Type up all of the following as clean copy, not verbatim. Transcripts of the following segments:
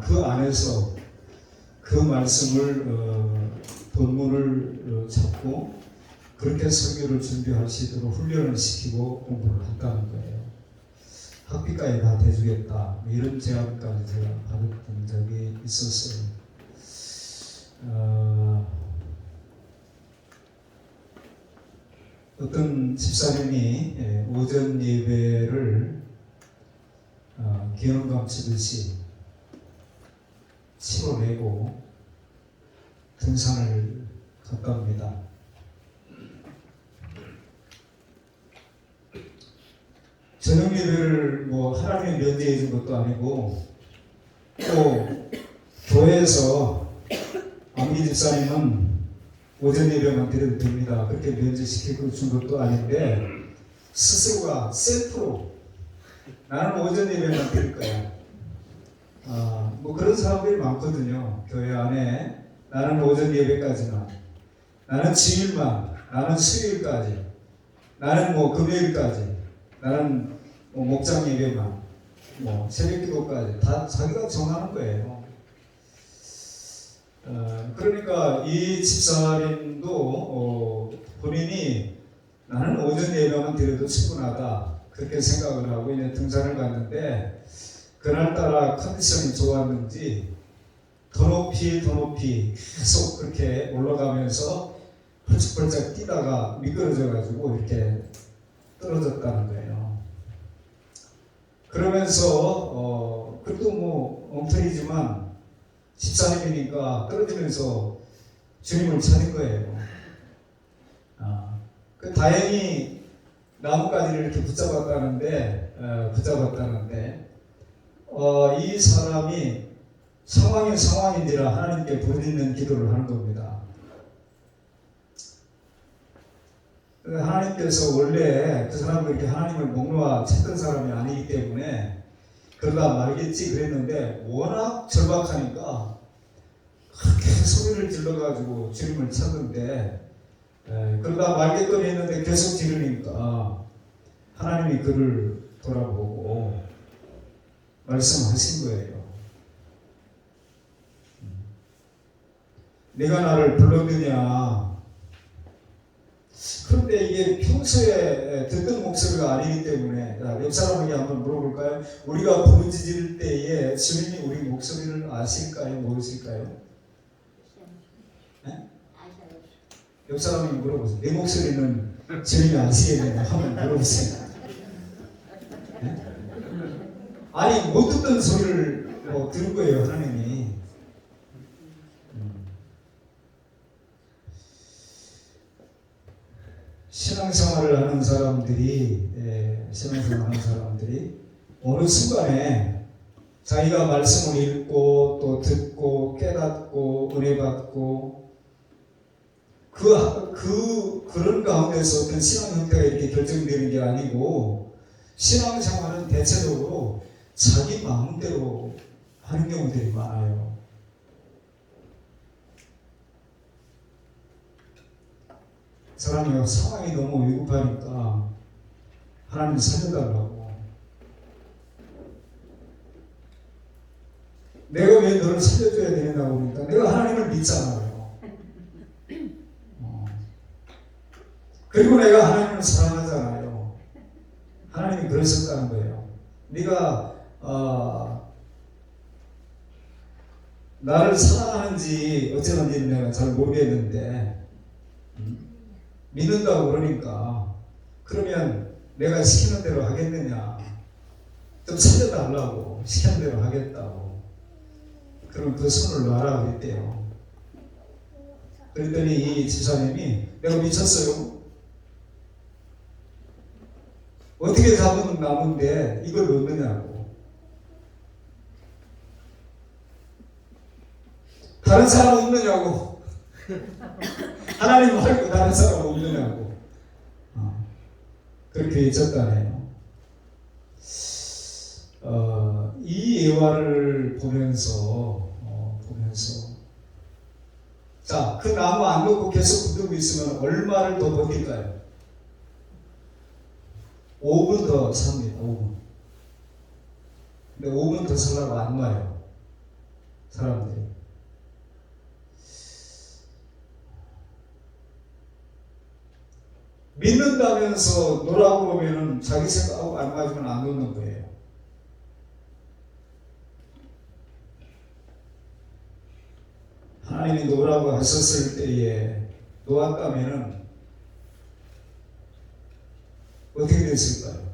그 안에서 그 말씀을 본문을 잡고 그렇게 설교를 준비하시도록 훈련을 시키고 공부를 한다는 거예요. 학비까지 다 대주겠다 이런 제안까지 제가 받았던 적이 있었어요. 어떤 집사님이 오전 예배를 기념감 치듯이 치러내고 등산을 갔답니다. 저녁 예배를 하나님의 면제해 준 것도 아니고 또 교회에서 안기 집사님은 오전 예배만 드려도 됩니다. 그렇게 면제시키고 준 것도 아닌데 스스로가 셀프로 나는 오전 예배만 드릴 거야. 그런 사람들이 많거든요. 교회 안에 나는 오전 예배까지만, 나는 주일만, 나는 수요일까지, 나는 금요일까지, 나는 목장 예배만, 새벽기도까지 다 자기가 정하는 거예요. 그러니까 이 집사님도 본인이 나는 오전 예배만 드려도 충분하다 그렇게 생각을 하고 이제 등산을 갔는데 그날따라 컨디션이 좋았는지 더 높이 계속 그렇게 올라가면서 펄쩍펄쩍 뛰다가 미끄러져 가지고 이렇게 떨어졌다는 거예요. 그러면서 그래도 엉터리지만 집사님이니까 떨어지면서 주님을 찾은 거예요. 다행히 나뭇가지를 이렇게 붙잡았다는데 이 사람이 상황인지라 하나님께 부르짖는 기도를 하는 겁니다. 하나님께서 원래 그 사람을 이렇게 하나님을 목놓아 찾던 사람이 아니기 때문에 그러다 말겠지 그랬는데 워낙 절박하니까 그렇게 소리를 질러가지고 주님을 찾는데 그러다 말겠거니 했는데 계속 지르니까 하나님이 그를 돌아보고 말씀하신 거예요. 내가 나를 불렀느냐. 그런데 이게 평소에 듣던 목소리가 아니기 때문에 옆 사람에게 한번 물어볼까요? 우리가 부르짖을 때에 주님이 우리 목소리를 아실까요? 모르실까요? 네? 옆 사람에게 물어보세요. 내 목소리는 주님이 아시겠느냐? 한번 물어보세요. 네? 아니 못 듣던 소리를 들은 거예요. 하나님이. 신앙생활을 하는 사람들이 어느 순간에 자기가 말씀을 읽고 또 듣고 깨닫고 은혜 받고 그런 가운데서 어떤 신앙 형태가 이렇게 결정되는 게 아니고 신앙생활은 대체적으로 자기 마음대로 하는 경우들이 많아요. 사람이 상황이 너무 위급하니까 하나님 살려달라고. 내가 왜 너를 살려줘야 되냐고 그러니까 내가 하나님을 믿잖아요. 그리고 내가 하나님을 사랑하잖아요. 하나님이 그러셨다는 거예요. 네가 나를 사랑하는지 어쩌는지는 내가 잘 모르겠는데 믿는다고 그러니까 그러면 내가 시키는 대로 하겠느냐. 좀 살려달라고 시키는 대로 하겠다고. 그럼 그 손을 놔라 그랬대요. 그랬더니 이 집사님이 내가 미쳤어요. 어떻게 잡은 나무인데 이걸 넣느냐고. 다른 사람 없느냐고. 하나님 말고 다른 사람 없느냐고. 그렇게 여쭸다네요. 이 예화를 보면서 자, 그 나무 안 놓고 계속 붙들고 있으면 얼마를 더 버틸까요? 5분 더 삽니다. 5분. 근데 5분 더 살라고 안 놔요. 사람들이. 믿는다면서 노라고 그러면은 자기 생각하고 안 맞으면 안 놓는 거예요. 하나님이 노라고 하셨을 때에 놓았다면은 어떻게 됐을까요?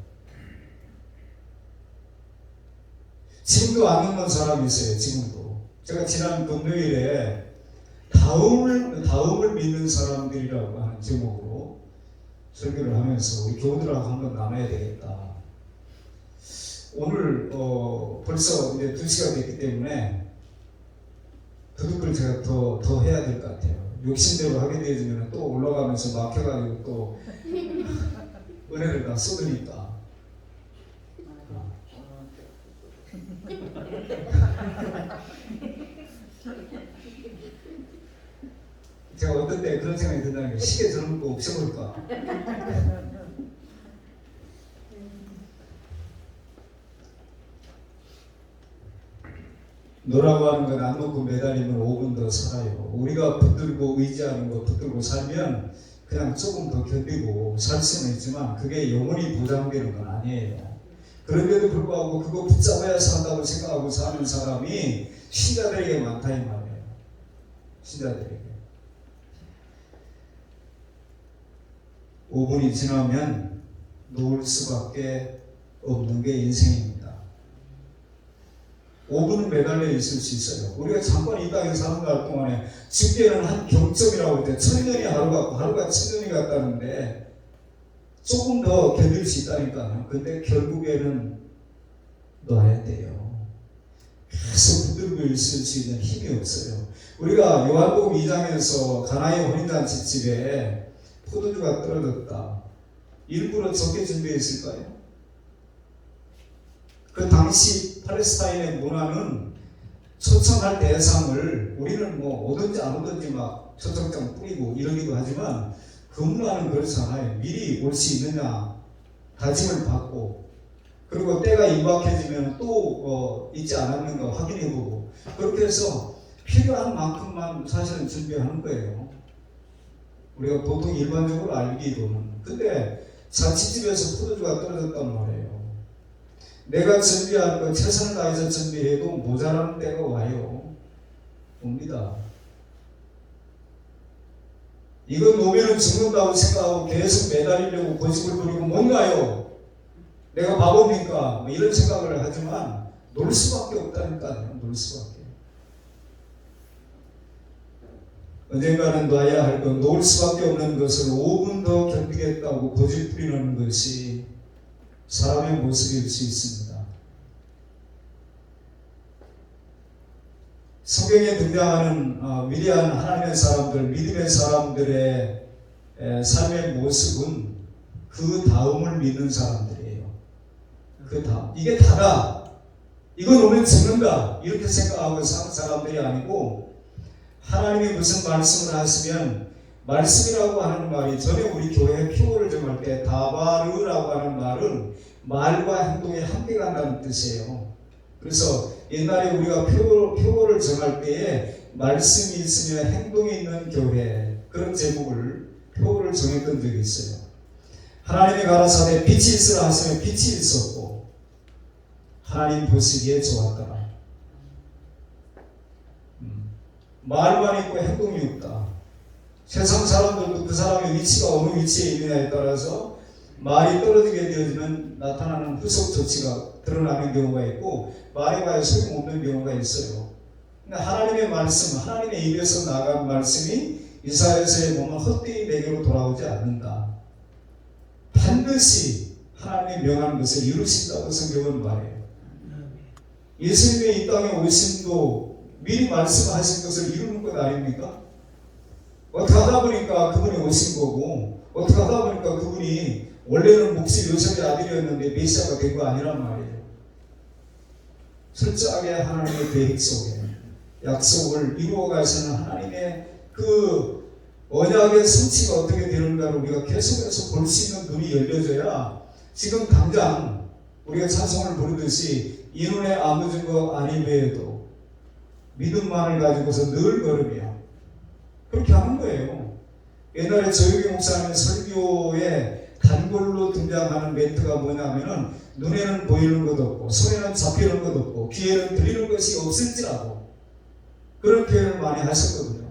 지금도 안 놓는 사람이 있어요. 지금도. 제가 지난 금요일에 다음을 믿는 사람들이라고 하는 제목으로 설교를 하면서 우리 교우들하고 한번 나눠야 되겠다. 오늘 벌써 이제 2시가 됐기 때문에 그것을 제가 더 해야 될 것 같아요. 욕심대로 하게 되어지면 또 올라가면서 막혀가지고 또 은혜를 다 쏟으니까. 제가 어떤 때 그런 생각이 든다는 게 시계 저런 거 없애볼까. 너라고 하는 건 안 놓고 매달리면 5분 더 살아요. 우리가 붙들고 의지하는 거 붙들고 살면 그냥 조금 더 견디고 살 수는 있지만 그게 영원히 보장되는 건 아니에요. 그런데도 불구하고 그거 붙잡아야 산다고 생각하고 사는 사람이 신자들에게 많다 이 말이에요. 신자들에게. 5분이 지나면 놓을 수밖에 없는 게 인생입니다. 5분은 매달려 있을 수 있어요. 우리가 잠깐 이 땅에 사는 날 동안에 집계는 한 경점이라고 할 때 1000년이 하루 같고 하루가 1000년이 같다는데 조금 더 견딜 수 있다니까요. 근데 결국에는 놔야 돼요. 계속 붙들고 있을 수 있는 힘이 없어요. 우리가 요한복음 2장에서 가나의 혼인잔치 집에 포도주가 떨어졌다. 일부러 적게 준비했을까요? 그 당시 팔레스타인의 문화는 초청할 대상을 우리는 뭐 오든지 안 오든지 막 초청장 뿌리고 이러기도 하지만 그 문화는 그렇잖아요. 미리 올 수 있느냐 다짐을 받고 그리고 때가 임박해지면 또 있지 않았는가 확인해보고 그렇게 해서 필요한 만큼만 사실은 준비하는 거예요. 우리가 보통 일반적으로 알기로는. 근데 자취집에서 포도주가 떨어졌단 말이에요. 내가 준비할 거 최선을 다해서 준비해도 모자라는 때가 와요. 옵니다. 이거 놓으면 죽는다고 생각하고 계속 매달리려고 고집을 부리고 못 가요. 내가 바보입니까? 뭐 이런 생각을 하지만 놀 수밖에 없다니까요. 놀 수밖에. 언젠가는 놔야 할 것, 놓을 수밖에 없는 것을 5분 더 견디겠다고 고집 부리는 것이 사람의 모습일 수 있습니다. 성경에 등장하는 위대한 하나님의 사람들, 믿음의 사람들의 삶의 모습은 그 다음을 믿는 사람들이에요. 그 다음. 이게 다다. 이거 놓으면 죽는다. 이렇게 생각하고 사는 사람들이 아니고 하나님이 무슨 말씀을 하시면 말씀이라고 하는 말이 전에 우리 교회 표어를 정할 때 다바르라고 하는 말은 말과 행동이 함께 간다는 뜻이에요. 그래서 옛날에 우리가 표어를 정할 때에 말씀이 있으면 행동이 있는 교회 그런 제목을 표어를 정했던 적이 있어요. 하나님이 가라사대 빛이 있으라 하시면 빛이 있었고 하나님 보시기에 좋았더라. 말만 있고 행동이 없다. 세상 사람들도 그 사람의 위치가 어느 위치에 있느냐에 따라서 말이 떨어지게 되어지면 나타나는 후속 조치가 드러나는 경우가 있고 말이 과연 소용없는 경우가 있어요. 근데 하나님의 말씀, 하나님의 입에서 나간 말씀이 이사야서에 보면 헛되이 내게로 돌아오지 않는다. 반드시 하나님의 명한 것을 이루신다고 성경은 말해요. 예수님의 이 땅에 오심도 미리 말씀하신 것을 이루는 것 아닙니까? 어떻게 하다 보니까 그분이 오신 거고 어떻게 하다 보니까 그분이 원래는 몫이 요셉의 아들이었는데 메시아가 된 거 아니란 말이에요. 철저하게 하나님의 계획 속에 약속을 이루어가시는 하나님의 그 언약의 성취가 어떻게 되는가를 우리가 계속해서 볼 수 있는 눈이 열려져야 지금 당장 우리가 찬송을 부르듯이 이 눈에 아무 증거 아니 외에도 믿음만을 가지고서 늘 걸으며 그렇게 하는 거예요. 옛날에 조용기 목사님 설교에 단골로 등장하는 멘트가 뭐냐면은 눈에는 보이는 것 없고 손에는 잡히는 것 없고 귀에는 들리는 것이 없을지라도 그런 표현을 많이 하셨거든요.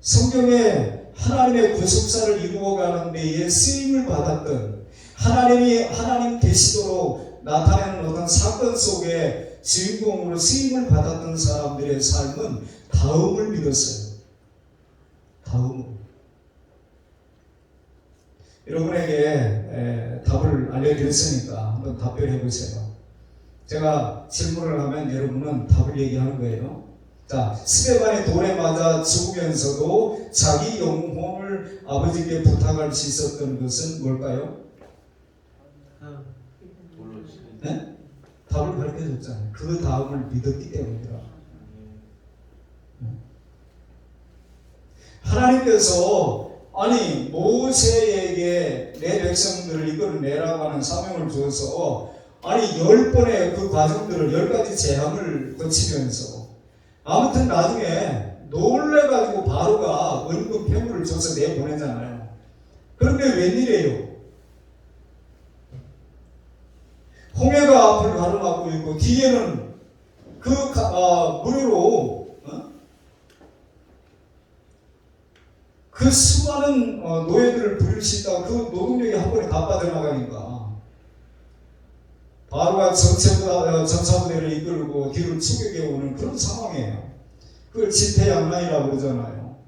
성경에 하나님의 구속사를 이루어가는 데에 쓰임을 받았던 하나님이 하나님 되시도록 나타내는 어떤 사건 속에 주인공으로 쓰임을 받았던 사람들의 삶은 다음을 믿었어요. 다음을. 여러분에게 답을 알려드렸으니까 한번 답변해 보세요. 제가 질문을 하면 여러분은 답을 얘기하는 거예요. 자, 스데반의 돌에 맞아 죽으면서도 자기 영혼을 아버지께 부탁할 수 있었던 것은 뭘까요? 네? 답을 가르쳐줬잖아요. 그 다음을 믿었기 때문이다. 하나님께서 아니 모세에게 내 백성들을 이끌어내라고 하는 사명을 주어서 아니 10번의 그 과정들을 10가지 재앙을 거치면서 아무튼 나중에 놀래가지고 바로가 은금 폐물을 줘서 내보내잖아요. 그런데 웬일이에요? 홍해가 앞을 가로막고 있고 뒤에는 그 무리로 그 수많은 노예들을 부릴 수 있다가 그 노동력이 한 번에 다 빠져나가니까 바로가 전차부대를 이끌고 뒤를 추격해 오는 그런 상황이에요. 그걸 진퇴양난이라고 그러잖아요.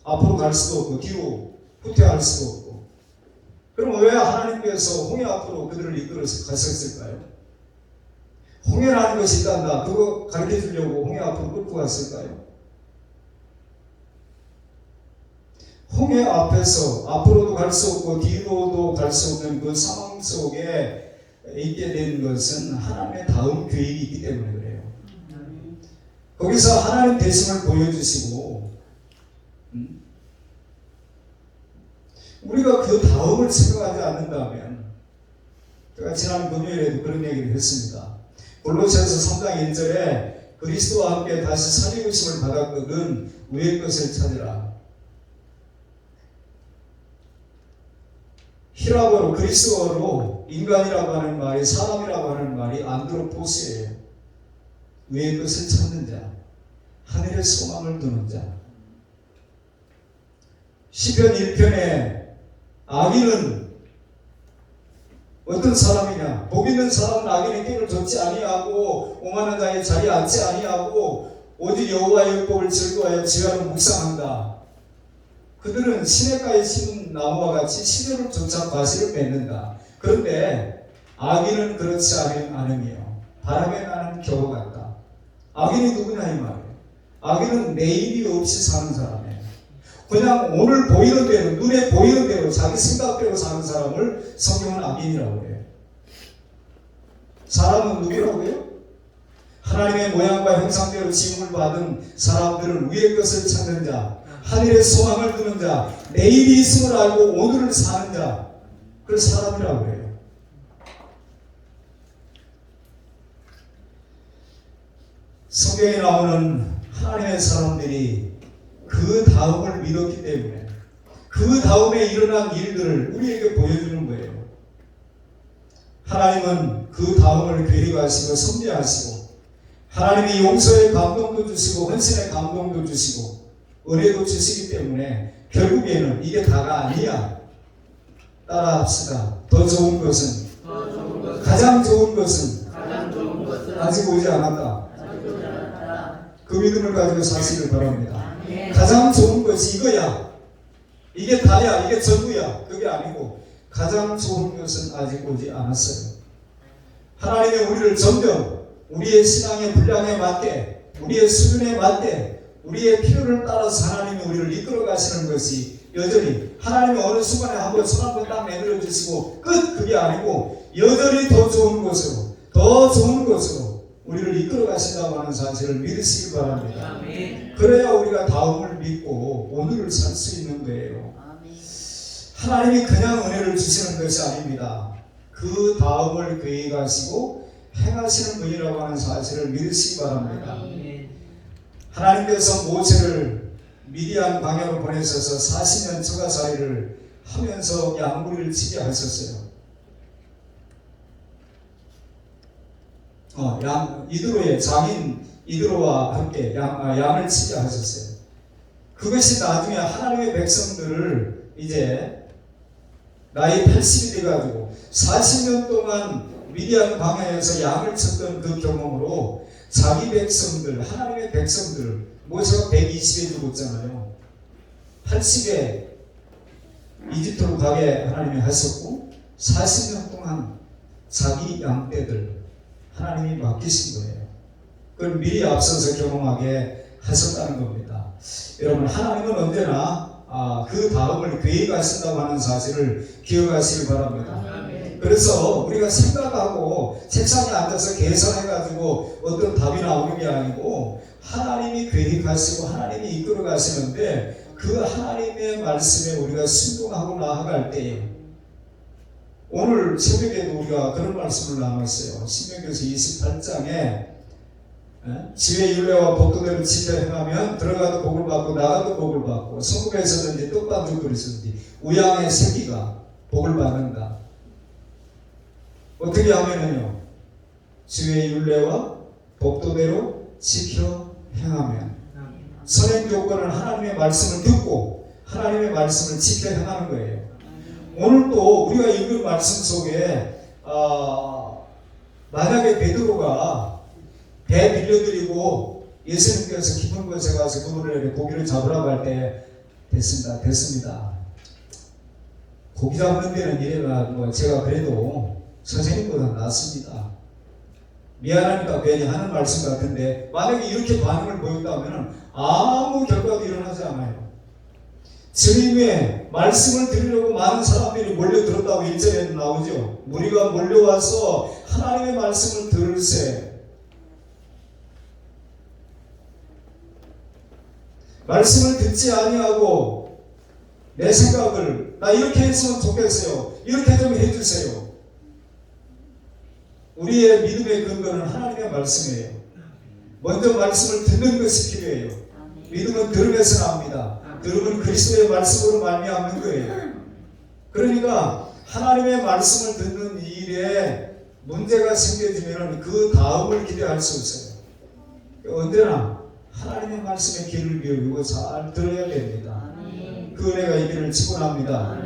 앞으로 갈 수도 없고 뒤로 후퇴할 수도 없고. 그럼 왜 하나님께서 홍해 앞으로 그들을 이끌어서 갔었을까요? 홍해라는 것이 있단다. 그거 가르쳐 주려고 홍해 앞으로 끌고 갔을까요? 홍해 앞에서 앞으로도 갈 수 없고 뒤로도 갈 수 없는 그 상황 속에 있게 된 것은 하나님의 다음 계획이 있기 때문에 그래요. 거기서 하나님 되심을 보여주시고 우리가 그 다음을 생각하지 않는다면 제가 지난 금요일에도 그런 얘기를 했습니다. 골로새서 3장 1절에 그리스도와 함께 다시 살리우심을 받았거든 위의 것을 찾으라. 히라보로 그리스어로 인간이라고 하는 말이 사람이라고 하는 말이 안드로포스예요. 위의 것을 찾는 자, 하늘의 소망을 두는 자. 시편 1편에 악인은 어떤 사람이냐? 복 있는 사람은 악인의 길을 좇지 아니하고 오만한 자의 자리에 앉지 아니하고 오직 여호와의 율법을 즐거워하여 지혜로 묵상한다. 그들은 시냇가에 심은 나무와 같이 시료를 쫓아 과실을 맺는다. 그런데 악인은 그렇지 않으며 바람에 나는 겨우 같다. 악인이 누구냐 이 말이에요. 악인은 내일이 없이 사는 사람이에요. 그냥 오늘 보이는 대로 눈에 보이는 대로 자기 생각대로 사는 사람을 성경은 악인이라고 해요. 사람은 누구라고요? 하나님의 모양과 형상대로 지음을 받은 사람들은 위의 것을 찾는 자, 하늘의 소망을 두는 자, 내일이 있음을 알고 오늘을 사는 자, 그걸 사람이라고 해요. 성경에 나오는 하나님의 사람들이 그 다음을 믿었기 때문에 그 다음에 일어난 일들을 우리에게 보여주는 거예요. 하나님은 그 다음을 계획하시고 섭리하시고 하나님이 용서의 감동도 주시고 헌신의 감동도 주시고 은혜도 주시기 때문에 결국에는 이게 다가 아니야. 따라합시다. 더 좋은 것은 가장 좋은 것은 아직 오지 않았다. 그 믿음을 가지고 사시길 바랍니다. 가장 좋은 것이 이거야. 이게 다야. 이게 전부야. 그게 아니고 가장 좋은 것은 아직 오지 않았어요. 하나님이 우리를 점점 우리의 신앙의 분량에 맞게 우리의 수준에 맞게 우리의 필요를 따라서 하나님이 우리를 이끌어 가시는 것이 여전히 하나님이 어느 순간에 한번 손 한번 딱 내밀어 주시고 끝 그게 아니고 여전히 더 좋은 곳으로 더 좋은 곳으로 우리를 이끌어 가신다고 하는 사실을 믿으시기 바랍니다. 그래야 우리가 다음을 믿고 오늘을 살 수 있는 거예요. 하나님이 그냥 은혜를 주시는 것이 아닙니다. 그 다음을 계획하시고 행하시는 분이라고 하는 사실을 믿으시기 바랍니다. 하나님께서 모세를 미디안 광야로 보내셔서 40년 처가살이를 하면서 양무리를 치게 하셨어요. 이드로의 장인 이드로와 함께 양을 치게 하셨어요. 그것이 나중에 하나님의 백성들을 이제 나이 80이 돼가지고 40년 동안 미디안 광야에서 양을 쳤던 그 경험으로 자기 백성들, 하나님의 백성들을 모세가 120에 죽었잖아요. 80에 이집트로 가게 하나님이 하셨고 40년 동안 자기 양떼들 하나님이 맡기신 거예요. 그걸 미리 앞서서 경험하게 하셨다는 겁니다. 여러분, 하나님은 언제나 그 다음을 계획하신다고 하는 사실을 기억하시기 바랍니다. 그래서 우리가 생각하고 책상에 앉아서 계산해가지고 어떤 답이 나오는 게 아니고 하나님이 계획하시고 하나님이 이끌어 가시는데 그 하나님의 말씀에 우리가 순종하고 나아갈 때에 오늘 새벽에도 우리가 그런 말씀을 나눴어요. 신명기서 28장에 지혜 율례와 법도대로 지켜 행하면 들어가도 복을 받고 나가도 복을 받고 성읍에서든지 떡반죽 그릇이든지 우양의 새끼가 복을 받는다. 어떻게 하면은요? 지혜 율례와 법도대로 지켜 행하면 선행 조건은 하나님의 말씀을 듣고 하나님의 말씀을 지켜 행하는 거예요. 오늘도 우리가 읽은 말씀 속에 만약에 베드로가 배 빌려드리고 예수님께서 깊은 곳에 가서 그분을 고기를 잡으라고 할 때 됐습니다. 고기 잡는 데는 이래가 제가 그래도 선생님보다 낫습니다. 미안하니까 괜히 하는 말씀 같은데 만약에 이렇게 반응을 보였다면 아무 결과도 일어나지 않아요. 주님의 말씀을 들으려고 많은 사람들이 몰려들었다고 1절에는 나오죠. 무리가 몰려와서 하나님의 말씀을 들을세. 말씀을 듣지 아니하고 내 생각을 나 이렇게 했으면 좋겠어요. 이렇게 좀 해주세요. 우리의 믿음의 근거는 하나님의 말씀이에요. 먼저 말씀을 듣는 것이 필요해요. 믿음은 들음에서 나옵니다. 들음은 그리스도의 말씀으로 말미암는 거예요. 그러니까 하나님의 말씀을 듣는 일에 문제가 생겨지면 그 다음을 기대할 수 없어요. 언제나 하나님의 말씀에 귀를 기울이고 잘 들어야 됩니다. 그 은혜가 있기를 축원합니다.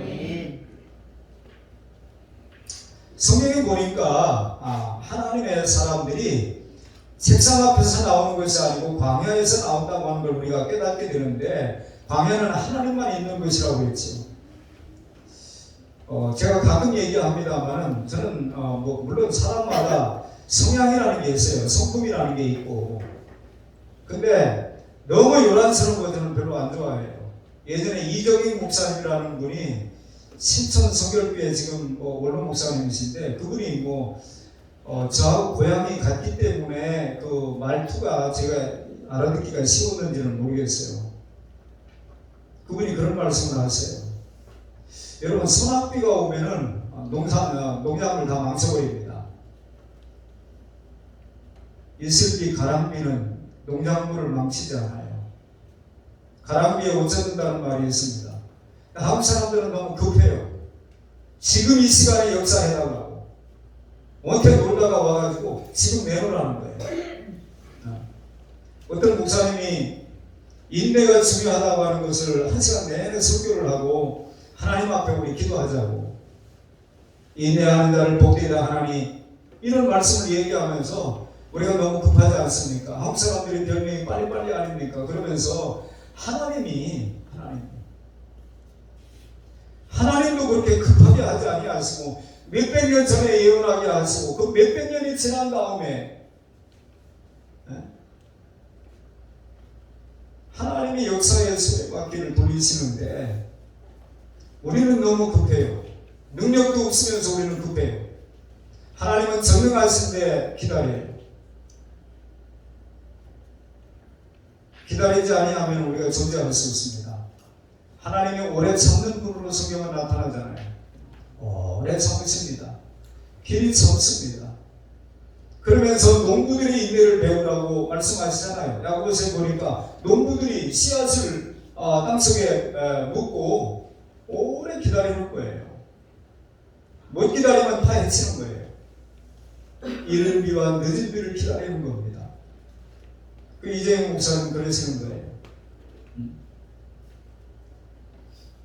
성경에 보니까 하나님의 사람들이 책상 앞에서 나오는 것이 아니고 광야에서 나온다고 하는 걸 우리가 깨닫게 되는데 광야는 하나님만 있는 것이라고 했죠. 제가 가끔 얘기합니다만 저는 물론 사람마다 성향이라는 게 있어요. 성품이라는 게 있고 근데 너무 요란스러운 거 저는 별로 안 좋아해요. 예전에 이적인 목사님이라는 분이 신천 성결교회 지금 원로 목사님이신데 그분이 저하고 고향이 같기 때문에 그 말투가 제가 알아듣기가 쉬웠는지는 모르겠어요. 그분이 그런 말씀을 하세요. 여러분 소낙비가 오면은 농작물 다 망쳐버립니다. 이슬비 가랑비는 농작물을 망치지 않아요. 가랑비에 옷 젖는다는 말이 있습니다. 한국 사람들은 너무 급해요. 지금 이 시간에 역사해달라고. 원태 놀다가 와가지고 지금 내놓으라는 거예요. 어떤 목사님이 인내가 중요하다고 하는 것을 한 시간 내내 설교를 하고 하나님 앞에 우리 기도하자고. 인내하는 자를 복되다 하나니 이런 말씀을 얘기하면서 우리가 너무 급하지 않습니까? 한국 사람들이 별명이 빨리빨리 아닙니까? 그러면서 하나님도 그렇게 급하게 하지 아니하시고 몇백 년 전에 예언하게 하시고 그 몇백 년이 지난 다음에 하나님이 역사의 수레바퀴를 돌리시는데 우리는 너무 급해요. 능력도 없으면서 우리는 급해요. 하나님은 전능하신데 기다려요. 기다리지 아니하면 우리가 존재할 수 없습니다. 하나님이 오래 참는 분으로 성경은 나타나잖아요. 오래 참으십니다. 길이 참습니다. 그러면서 농부들이 인내를 배우라고 말씀하시잖아요. 야고보서에 보니까 농부들이 씨앗을 땅속에 묻고 오래 기다리는 거예요. 못 기다리면 파헤치는 거예요. 이른 비와 늦은 비를 기다리는 겁니다. 그 이재용 목사는 그러시는 거예요.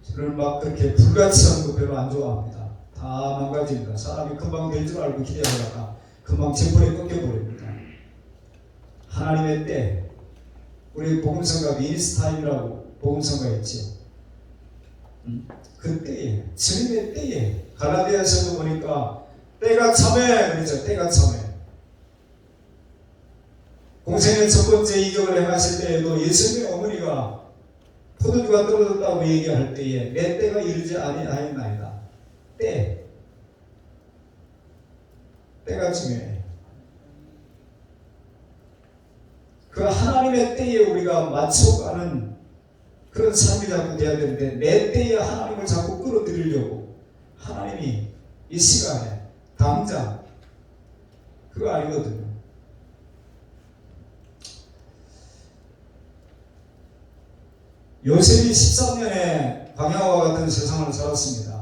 저는 막 그렇게 불같이 하는 거 별로 안 좋아합니다. 다 망가집니다. 사람이 금방 될 줄 알고 기대하다가 금방 제풀에 꺾여버립니다. 하나님의 때, 우리 복음성가 미니스타임이라고 복음성가 있죠. 그 때에, 주님의 때에, 갈라디아서도 보니까 때가 참해, 그렇죠. 때가 참해. 공생의 첫 번째 이적을 행하실 때에도 예수님의 어머니가 포도주가 떨어졌다고 얘기할 때에 내 때가 이르지 아니하였나이다. 때가 중요해요. 그 하나님의 때에 우리가 맞춰가는 그런 삶이 자꾸 돼야 되는데, 내 때에 하나님을 자꾸 끌어들이려고 하나님이 이 시간에 당장 그거 아니거든요. 요셉이 13년의 광야와 같은 세상을 살았습니다.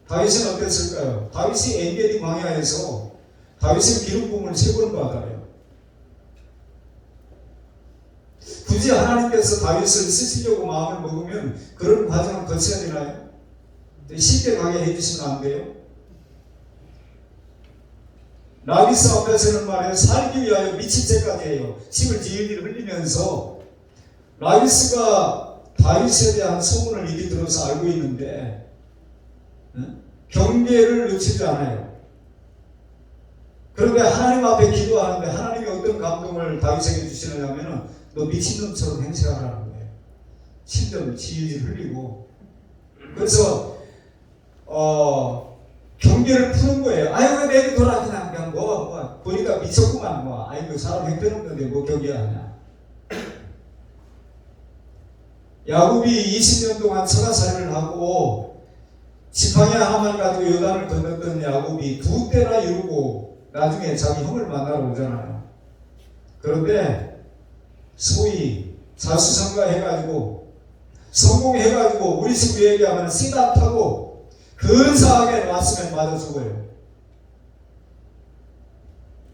다윗은 어땠을까요? 다윗이 엔게디 광야에서 다윗은 기름 부음을 3번 받아요. 굳이 하나님께서 다윗을 쓰시려고 마음을 먹으면 그런 과정을 거쳐야 되나요? 쉽게 가게 해주시면 안 돼요? 라기스 앞에서는 말이에요, 살기 위하여 미친 죄까지 해요. 침을 질질 흘리면서 라기스가 다윗에 대한 소문을 이리 들어서 알고 있는데 경계를 늦추지 않아요. 그런데 하나님 앞에 기도하는데 하나님이 어떤 감동을 다윗에게 주시느냐면, 너 미친놈처럼 행세하라는 거예요. 침을 질질 흘리고. 그래서 경계를 푸는 거예요. 아이고 내게 돌아 그냥 보니까 미쳤구만 아이고 사람 형편없는데 뭐 경계하냐. 야곱이 20년 동안 처가살이를 하고 지팡이 하나만 가지고 요단을 건넜던 야곱이 2때나 이루고 나중에 자기 형을 만나러 오잖아요. 그런데 소위 자수성가 해가지고 성공해가지고 우리 친구 얘기하면 씨다 타고 근사하게 왔으면 맞아 죽어요.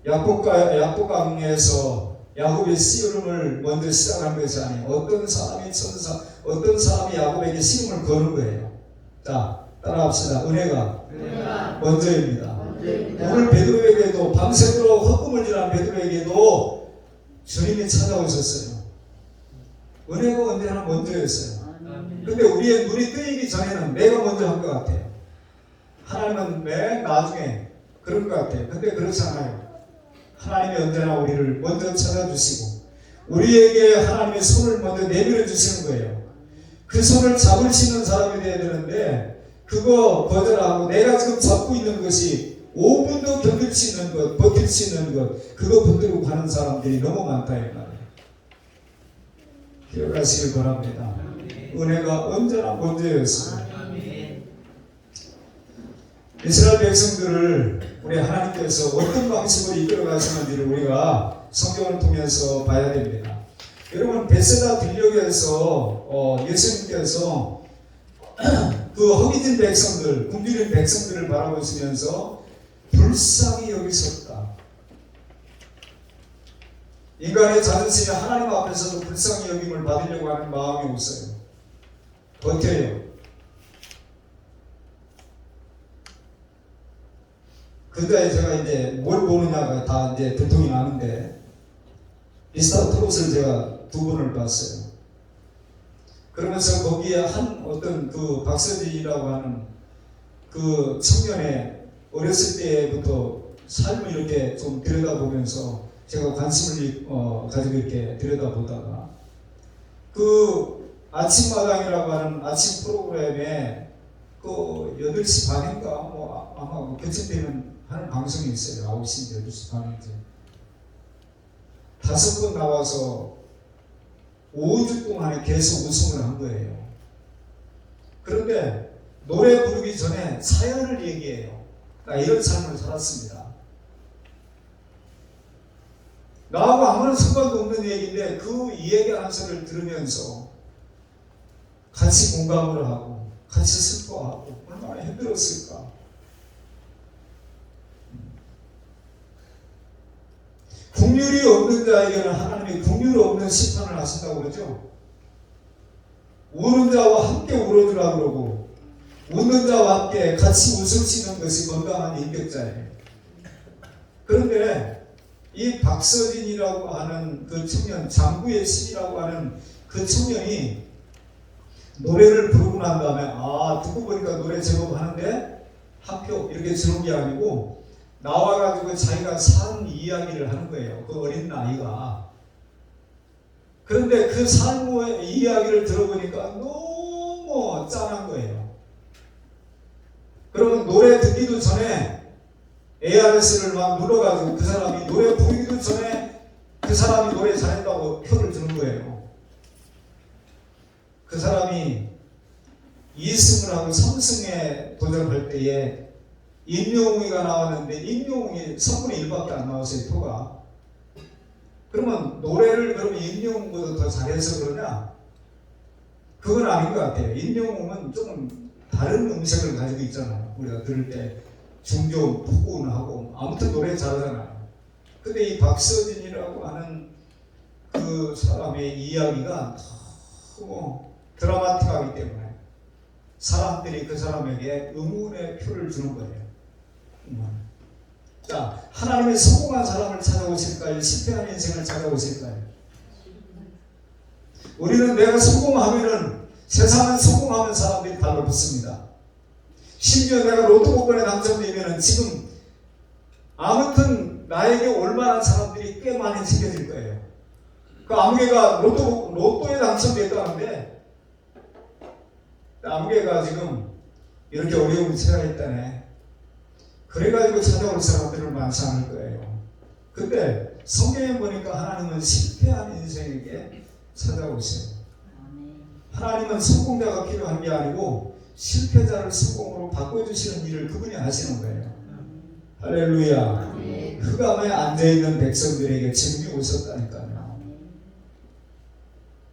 야복강에서 야곱의 씨름을 먼저 시작한 것이 아니에요. 어떤 사람이 야곱에게 씨름을 거는 거예요. 자, 따라합시다. 은혜가 먼저입니다. 오늘 베드로에게도 밤새도록 헛꿈을 지난 베드로에게도 주님이 찾아오셨어요. 은혜가 언제나 먼저였어요. 근데 우리의 눈이 뜨이기 전에는 내가 먼저 한 것 같아요. 하나님은 맨 나중에 그런 것 같아요. 근데 그렇지 않아요. 하나님이 언제나 우리를 먼저 찾아주시고 우리에게 하나님의 손을 먼저 내밀어 주시는 거예요. 그 손을 잡을 수 있는 사람이 되어야 되는데, 그거 거절하고 내가 지금 잡고 있는 것이 5분도 견딜 수 있는 것, 버틸 수 있는 것, 그거 붙들고 가는 사람들이 너무 많다 이 말이에요. 기억하시길 바랍니다. 은혜가 언제나 먼저였어요. 이스라엘 백성들을 우리 하나님께서 어떤 방식으로 이끌어 가시는지를 우리가 성경을 통해서 봐야 됩니다. 여러분, 베세다 들녘에서 예수님께서 그 허기진 백성들, 굶주린 백성들을 바라보시면서 불쌍히 여기셨다. 인간의 자존심이 하나님 앞에서도 불쌍히 여김을 받으려고 하는 마음이 없어요. 버텨요. 그때 제가 이제 뭘 보느냐가 다 이제 들통이 나는데, 미스터 트롯을 제가 2번을 봤어요. 그러면서 거기에 한 어떤 그 박서진이라고 하는 그 청년의 어렸을 때부터 삶을 이렇게 좀 들여다보면서 제가 관심을 가지고 이렇게 들여다보다가 그 아침마당이라고 하는 아침 프로그램에 그 8시 반인가 아마 그쯤 되면 하는 방송이 있어요. 9시, 8시 반인지. 5번 나와서 5주 동안에 계속 우승을 한 거예요. 그런데 노래 부르기 전에 사연을 얘기해요. 나 이런 삶을 살았습니다. 나하고 아무런 상관도 없는 얘기인데 그 이야기하는 소리를 들으면서 같이 공감을 하고 같이 슬퍼하고 얼마나 힘들었을까. 긍휼이 없는 자에게는 하나님이 긍휼이 없는 심판을 하신다고 그러죠. 우는 자와 함께 울어주라 그러고 웃는 자와 함께 같이 웃을 수 있는 것이 건강한 인격자예요. 그런데 이 박서진이라고 하는 그 청년, 장구의 신이라고 하는 그 청년이 노래를 부르고 난 다음에 듣고 보니까 노래 제법 하는데 한 표 이렇게 주는 게 아니고 나와가지고 자기가 산 이야기를 하는 거예요. 그 어린 나이가. 그런데 그 삶의 이야기를 들어보니까 너무 짠한 거예요. 그러면 노래 듣기도 전에 ARS를 막 눌러가지고 그 사람이 노래 부르기도 전에 그 사람이 노래 잘한다고 표를 주는 거예요. 그 사람이 2승을 하고 3승에 도전할 때에 임영웅이가 나왔는데 임영웅이 3분의 1밖에 안 나왔어요, 표가. 그러면 노래를 그러면 임영웅보다 더 잘해서 그러냐? 그건 아닌 것 같아요. 임영웅은 조금 다른 음색을 가지고 있잖아요. 우리가 들을 때 중저음, 폭운하고 아무튼 노래 잘하잖아요. 근데 이 박서진이라고 하는 그 사람의 이야기가 너무 드라마틱하기 때문에 사람들이 그 사람에게 응원의 표를 주는 거예요. 자, 하나님의 성공한 사람을 찾아오실까요? 실패한 인생을 찾아오실까요? 우리는 내가 성공하면은 세상은 성공하면 사람들이 발로 붙습니다. 심지어 내가 로또 복권에 당첨되면은 지금 아무튼 나에게 올만한 사람들이 꽤 많이 생겨질 거예요. 그 아무개가 로또에 당첨됐다는데 아무개가 지금 이렇게 어려운 생활했다네. 그래가지고 찾아올 사람들을 많지 않을 거예요. 근데 성경에 보니까 하나님은 실패한 인생에게 찾아오세요. 하나님은 성공자가 필요한 게 아니고 실패자를 성공으로 바꿔주시는 일을 그분이 하시는 거예요. 할렐루야. 흑암에 앉아있는 백성들에게 증명이 오셨다니까요.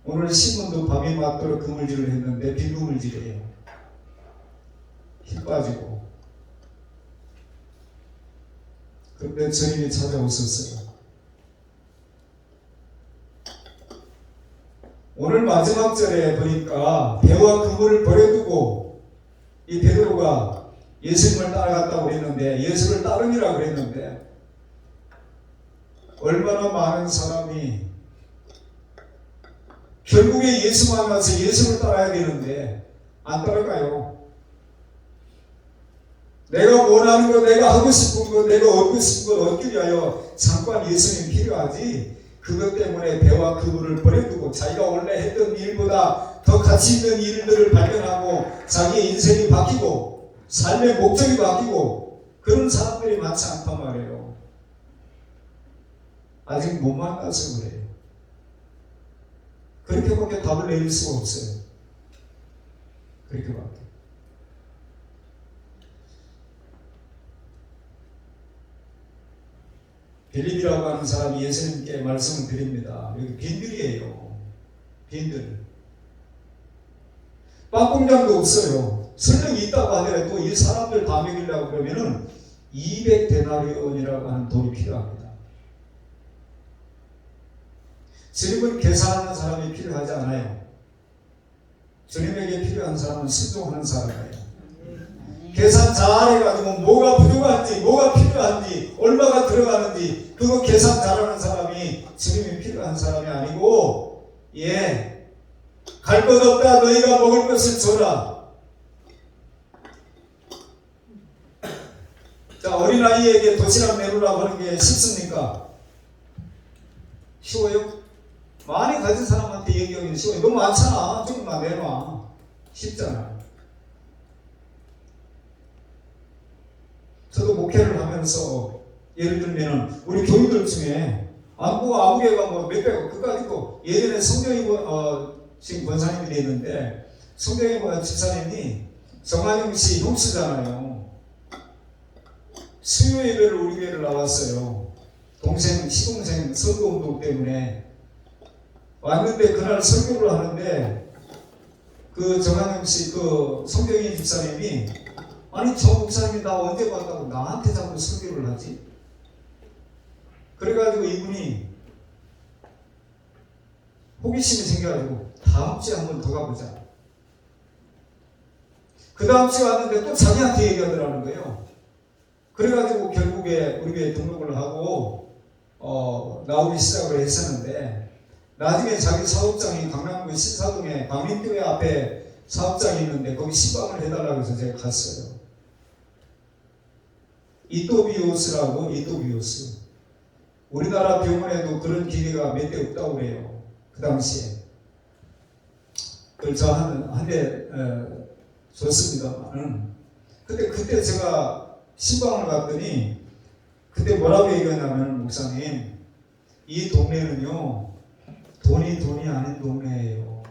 오늘 신문도 밤이 맞도록 그물질을 했는데 비그물질이에요. 힘 빠지고. 그런데 주님이 찾아오셨어요. 오늘 마지막 절에 보니까 배와 그물을 버려두고 이 베드로가 예수님을 따라갔다고 했는데 예수를 따르니라고 그랬는데 얼마나 많은 사람이 결국에 예수 만나서 예수를 따라야 되는데 안 따라가요. 내가 원하는 거, 내가 하고 싶은 거, 내가 얻고 싶은 걸 얻기 위하여 잠깐 예수님 필요하지. 그것 때문에 배와 그물을 버려두고 자기가 원래 했던 일보다 더 가치 있는 일들을 발견하고 자기의 인생이 바뀌고 삶의 목적이 바뀌고 그런 사람들이 많지 않단 말이에요. 아직 못 만나서 그래요. 그렇게밖에 답을 내릴 수가 없어요. 그렇게밖에. 빌립이라고 하는 사람이 예수님께 말씀을 드립니다. 여기 빈들이에요. 빈들. 빵 공장도 없어요. 설령 있다고 하더라도 이 사람들 다 먹이려고 그러면은 200데나리온이라고 하는 돈이 필요합니다. 주님은 계산하는 사람이 필요하지 않아요. 주님에게 필요한 사람은 순종하는 사람이에요. 계산 잘해가지고 뭐가 부족한지 뭐가 필요한지 얼마가 들어가는지 그거 계산 잘하는 사람이 주님이 필요한 사람이 아니고 갈 것 없다 너희가 먹을 것을 줘라. 자, 어린아이에게 도시락 내놓으라고 하는 게 쉽습니까? 쉬워요? 많이 가진 사람한테 얘기하기는 쉬워요. 너무 많잖아. 조금만 내놔. 쉽잖아요. 저도 목회를 하면서 예를 들면 우리 교인들 중에 아무개가 몇백 그까짓 거 예전에 성경이 지금 권사님들이 있는데 성경이 집사님이 정한영 씨 형수잖아요. 수요 예배를 우리 교회를 나왔어요. 시동생 선거운동 때문에 왔는데 그날 설교를 하는데 그 정한영 씨, 그 성경인 집사님이 아니 저 목사님이 나 언제 봤다고 나한테 자꾸 설교를 하지? 그래가지고 이분이 호기심이 생겨가지고 다음 주에 한 번 더 가보자. 그 다음 주에 왔는데 또 자기한테 얘기하더라는 거예요. 그래가지고 결국에 우리 교회 등록을 하고 나오기 시작을 했었는데 나중에 자기 사업장이 강남구 신사동에 광림교회 앞에 사업장이 있는데 거기 시방을 해달라고 해서 제가 갔어요. 이토비오스라고. 이토비오스. 우리나라 병원에도 그런 기계가 몇 대 없다고 그래요. 그 당시에. 그걸 저 한 대 줬습니다만은. 근데 그때 제가 신방을 갔더니 그때 뭐라고 얘기하냐면 목사님 이 동네는요 돈이 아닌 동네예요.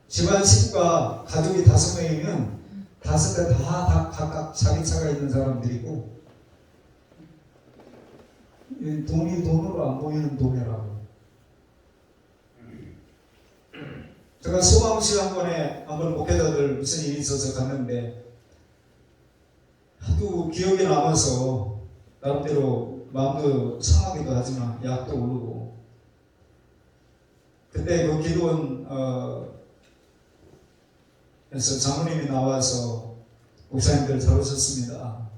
집안 식구가 가족이 5명이면 5대 다 각각 자기 차가 있는 사람들이고 돈이 돈으로 안 보이는 동네라고. 제가 소방실 한번 목회자들 무슨 일이 있어서 갔는데 하도 기억에 남아서 나름대로 마음도 상하기도 하지만 약도 오르고 그때 그 기도원 에서 장로님이 나와서 목사님들 잘 오셨습니다.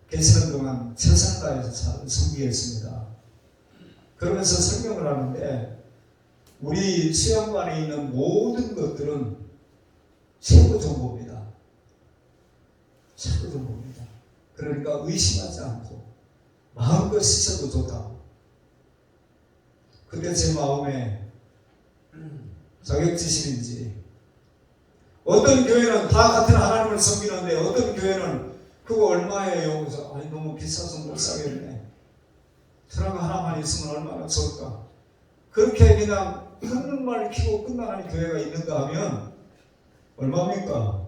계시는 동안 최선을 다해서 섬기겠습니다. 그러면서 설명을 하는데 우리 수양관에 있는 모든 것들은 최고 정보입니다. 최고 정보입니다. 그러니까 의심하지 않고 마음껏 쓰셔도 좋다고. 그때 제 마음에 자격지심인지 어떤 교회는 다 같은 하나님을 섬기는데 어떤 교회는 그거 얼마예요? 그래서 아니 너무 비싸서 못 사겠네. 저런 거 하나만 있으면 얼마나 좋을까. 그렇게 그냥 하는 말 키고 끝나는 교회가 있는가 하면 얼마입니까?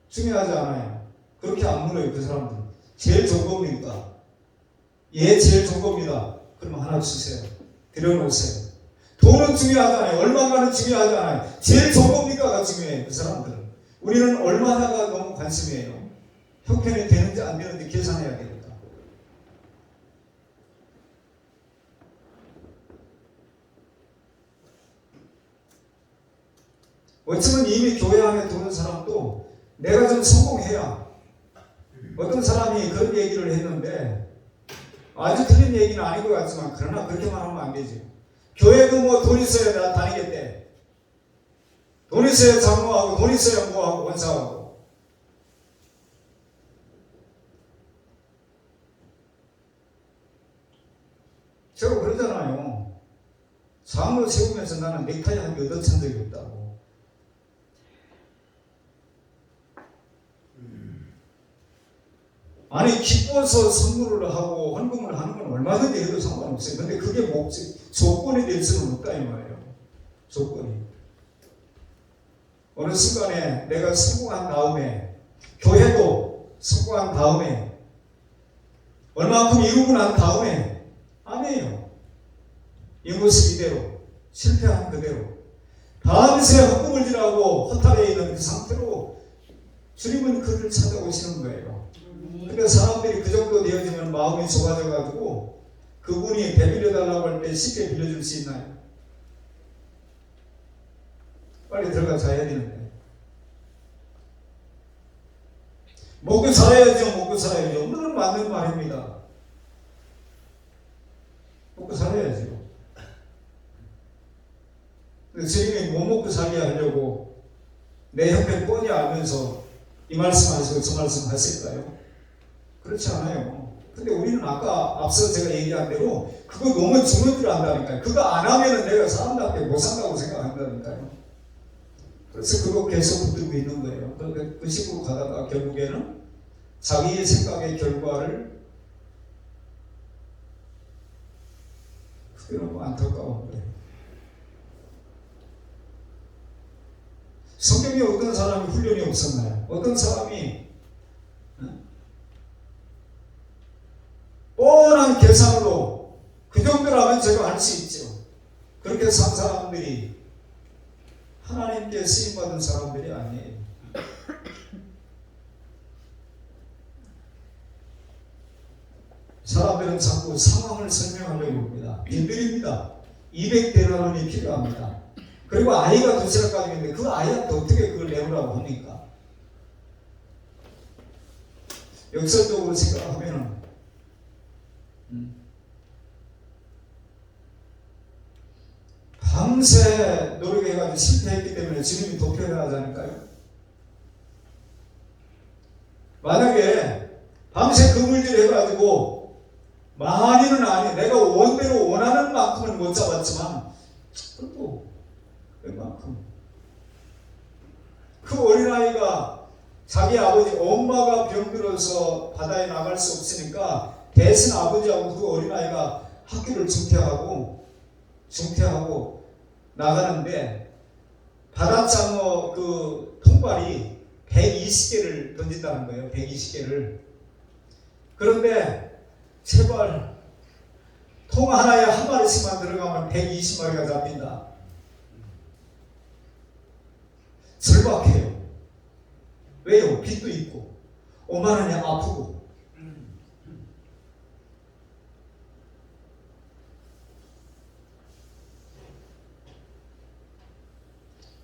중요하지 않아요. 그렇게 안 물어요. 그 사람들 제일 좋은 겁니까? 예, 제일 좋은 겁니다. 그러면 하나 주세요. 드려놓으세요. 돈은 중요하지 않아요. 얼마가는 중요하지 않아요. 제일 좋은 겁니까가 중요해요. 그 사람들은. 우리는 얼마나가 너무 관심이에요. 형편이 되는지 안 되는지 계산해야 되니까. 어쩌면 이미 교회 안에 도는 사람도 내가 좀 성공해야. 어떤 사람이 그런 얘기를 했는데 아주 틀린 얘기는 아닌 것 같지만 그러나 그렇게만 하면 안 되죠. 교회도 뭐 돈 있어야 나 다니겠대. 돈 있어야 장로하고 돈 있어야 뭐하고 원사하고. 제가 그러잖아요. 장로 세우면서 나는 넥타이 한 개 얻어찬 적이 없다고. 아니 기뻐서 선물을 하고 헌금을 하는 건 얼마든지 해도 상관없어요. 근데 그게 조건이 될 수는 없다 이 말이에요. 조건이. 어느 순간에 내가 성공한 다음에 교회도 성공한 다음에 얼마만큼 이루고 난 다음에 아니에요. 이 모습 이대로 실패한 그대로 밤새 헌금을 지라고 허탈해 있는 그 상태로 주님은 그를 찾아오시는 거예요. 근데 사람들이 그 정도 되어지면 마음이 좁아져가지고 그분이 배빌려달라고 할 때 쉽게 빌려줄 수 있나요? 빨리 들어가 자야 되는데. 먹고 살아야죠. 먹고 살아야죠. 물론 맞는 말입니다. 먹고 살아야죠. 근데 주님이 못 먹고 살게 하려고 내 형편 뻔히 알면서 이 말씀 하시고 저 말씀 하실까요? 그렇지 않아요. 근데 우리는 아까 앞서 제가 얘기한 대로 그거 너무 주는 줄 안다니까요. 그거 안 하면은 내가 사람답게 못 산다고 생각한다니까요. 그래서 그거 계속 붙들고 있는 거예요. 그 식으로 가다가 결국에는 자기의 생각의 결과를 그게 너무 안타까운 거예요. 성경에 어떤 사람이 훈련이 없었나요? 어떤 사람이 뻔한 계산으로 그 정도라면 제가 할 수 있죠. 그렇게 산 사람들이 하나님께 쓰임받은 사람들이 아니에요. 사람들은 자꾸 상황을 설명하려고 합니다. 빈들입니다. 200데나리온이 필요합니다. 그리고 아이가 도시락 가지고 있는데 그 아이한테 어떻게 그걸 내놓으라고 합니까? 역설적으로 생각하면은 밤새 노력해가지고 실패했기 때문에 주님이 돕혀야 하지 않을까요? 만약에 밤새 그물질 해가지고 많이는 아니 내가 원대로 원하는 만큼은 못 잡았지만 그래도 웬만큼 그 어린아이가 자기 아버지 엄마가 병들어서 바다에 나갈 수 없으니까 대신 아버지하고 그 어린아이가 학교를 중퇴하고 나가는데 바닷장어 그 통발이 120개를 던진다는 거예요. 120개를. 그런데 제발 통 하나에 한 마리씩만 들어가면 120마리가 잡힌다. 절박해요. 왜요? 빚도 있고 오만하니 아프고.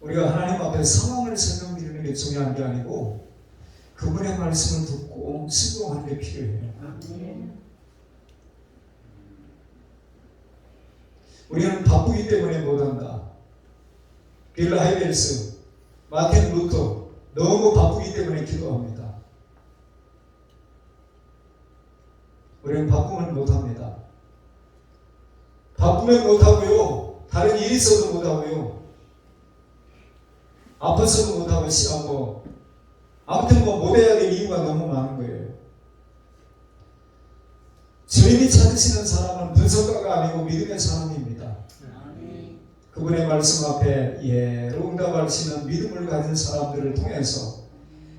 우리가 하나님 앞에 상황을 설명드리는 게 중요한 게 아니고 그분의 말씀을 듣고 순종하는 게 필요해요. 우리는 바쁘기 때문에 못한다. 빌 하이벨스, 마틴 루터 너무 바쁘기 때문에 기도합니다. 우리는 바쁘면 못합니다. 바쁘면 못하고요. 다른 일이 있어도 못하고요. 아파서도 못하고 시하고 아무튼 못해야 될 이유가 너무 많은 거예요. 주님이 찾으시는 사람은 분석가가 아니고 믿음의 사람입니다. 그분의 말씀 앞에 예로 응답하시는 믿음을 가진 사람들을 통해서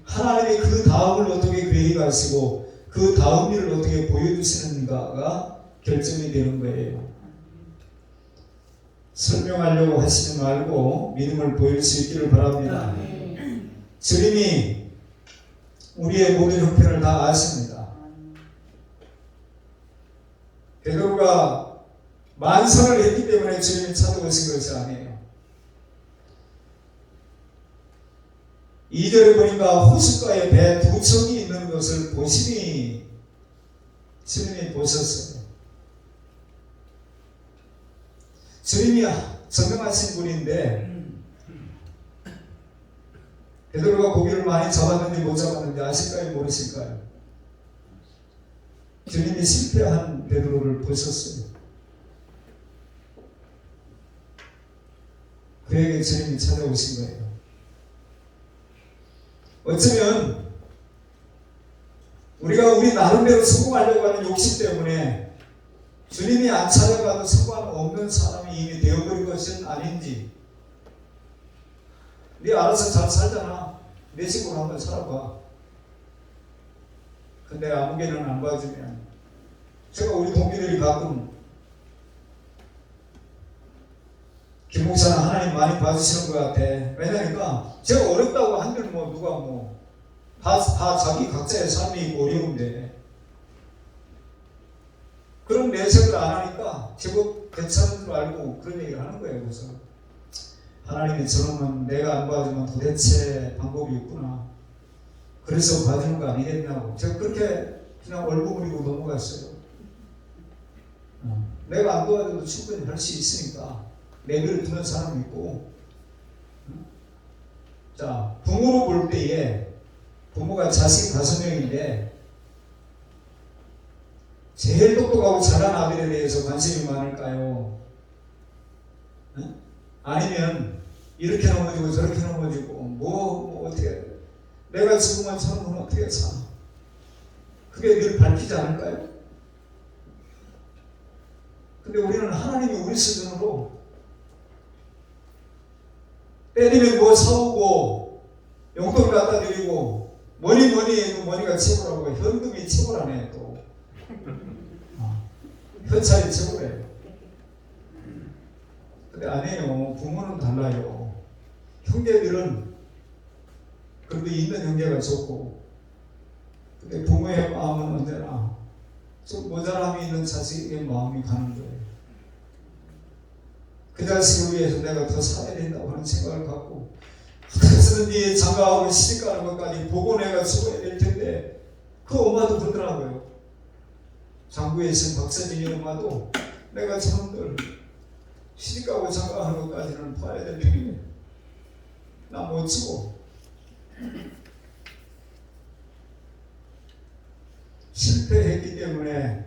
하나님이 그 다음을 어떻게 계획하시고 그 다음 일을 어떻게 보여주시는가가 결정이 되는 거예요. 설명하려고 하시지 말고 믿음을 보일 수 있기를 바랍니다. 주님이 우리의 모든 형편을 다 아십니다. 베드로가 만선을 했기 때문에 주님이 찾아오신 것이 아니에요. 2절에 보니까 호숫가에 배 2척이 있는 것을 보시니 주님이 보셨어요. 주님이 전능하신 분인데 베드로가 고기를 많이 잡았는지 못 잡았는지 아실까요? 모르실까요? 주님이 실패한 베드로를 보셨어요. 그에게 주님이 찾아오신 거예요. 어쩌면 우리가 우리 나름대로 성공하려고 하는 욕심 때문에 주님이 안 찾아가도 상관없는 사람이 이미 되어버린 것은 아닌지. 네 알아서 잘 살잖아. 내 식으로 한번 살아봐. 근데 아무개는 안 봐주면 제가 우리 동기들이 가끔 김 목사는 하나님 많이 봐주시는 것 같아. 왜냐니까 제가 어렵다고 한들 누가 다 자기 각자의 삶이 있고 어려운데 그런 내색을 안 하니까 제법 괜찮은 줄 알고 그런 얘기를 하는 거예요. 그래서 하나님이 저놈은 내가 안 봐주면 도대체 방법이 없구나. 그래서 봐주는 거 아니겠냐고. 제가 그렇게 그냥 얼버무리고 넘어갔어요. 내가 안 도와줘도 충분히 할 수 있으니까 내비를 두는 사람이 있고. 자, 부모로 볼 때에 부모가 자식 5명인데 제일 똑똑하고 잘난 아들에 대해서 관심이 많을까요? 아니면 이렇게 넘어지고 저렇게 넘어지고 어떻게 내가 죽으면 저놈은 어떻게 사? 그게 늘 밝히지 않을까요? 근데 우리는 하나님이 우리 수준으로 때리면 뭐 사오고 용돈 갖다 드리고 뭐니 해도 뭐니가 최고라고. 현금이 최고라네 또. 현찰이 최고래요. 근데 아니에요. 부모는 달라요. 형제들은 그래도 있는 형제가 좋고, 근데 부모의 마음은 언제나 좀 모자람이 있는 자식의 마음이 가는 거예요. 그 자식을 위해서 내가 더 살아야 된다고 하는 생각을 갖고 어떻게든지 장가하고 시집가는 것까지 보고 내가 죽어야 될 텐데, 그 엄마도 그러더라고요. 장구에 있은 박서진이 엄마도 내가 저놈들 시집가고 장가하는 것까지는 봐야 될 텐데 나 못 죽어. 실패했기 때문에